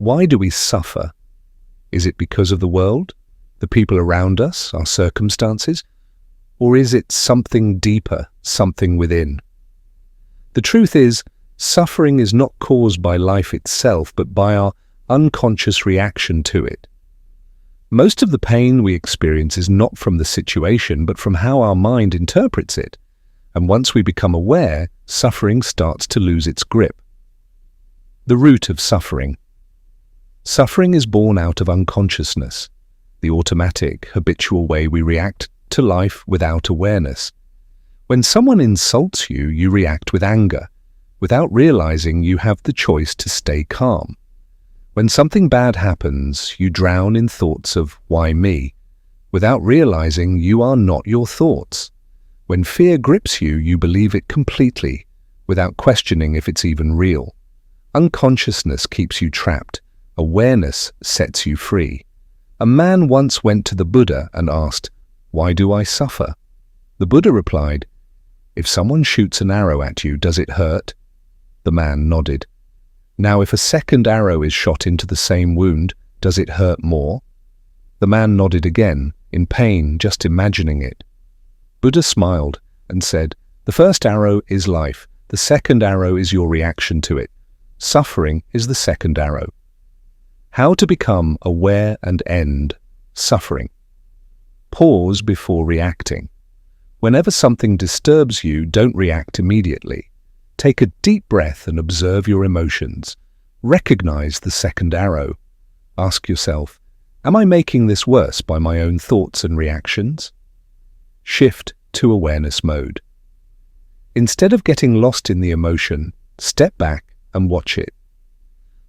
Why do we suffer? Is it because of the world, the people around us, our circumstances? Or is it something deeper, something within? The truth is, suffering is not caused by life itself, but by our unconscious reaction to it. Most of the pain we experience is not from the situation, but from how our mind interprets it. And once we become aware, suffering starts to lose its grip. The root of suffering. Suffering is born out of unconsciousness, the automatic, habitual way we react to life without awareness. When someone insults you, you react with anger. Without realizing, you have the choice to stay calm. When something bad happens, you drown in thoughts of, "Why me?" Without realizing, you are not your thoughts. When fear grips you, you believe it completely, without questioning if it's even real. Unconsciousness keeps you trapped. Awareness sets you free. A man once went to the Buddha and asked, "Why do I suffer?" The Buddha replied, "If someone shoots an arrow at you, does it hurt?" The man nodded. "Now, if a second arrow is shot into the same wound, does it hurt more?" The man nodded again, in pain just imagining it. Buddha smiled and said, "The first arrow is life. The second arrow is your reaction to it. Suffering is the second arrow." How to become aware and end suffering. Pause before reacting. Whenever something disturbs you, don't react immediately. Take a deep breath and observe your emotions. Recognize the second arrow. Ask yourself, am I making this worse by my own thoughts and reactions? Shift to awareness mode. Instead of getting lost in the emotion, step back and watch it.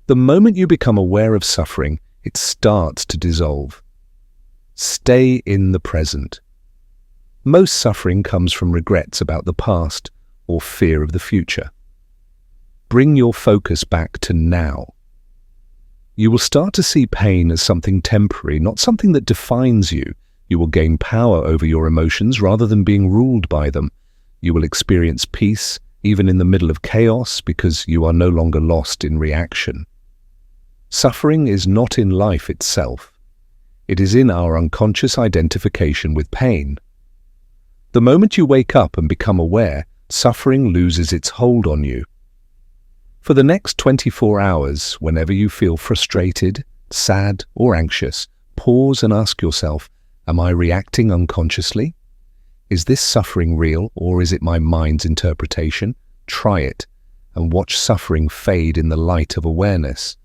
The moment you become aware of suffering, it starts to dissolve. Stay in the present. Most suffering comes from regrets about the past or fear of the future. Bring your focus back to now. You will start to see pain as something temporary, not something that defines you. You will gain power over your emotions rather than being ruled by them. You will experience peace, even in the middle of chaos, because you are no longer lost in reaction. Suffering is not in life itself. It is in our unconscious identification with pain. The moment you wake up and become aware, suffering loses its hold on you. For the next 24 hours, whenever you feel frustrated, sad, or anxious, pause and ask yourself, am I reacting unconsciously? Is this suffering real, or is it my mind's interpretation? Try it, and watch suffering fade in the light of awareness.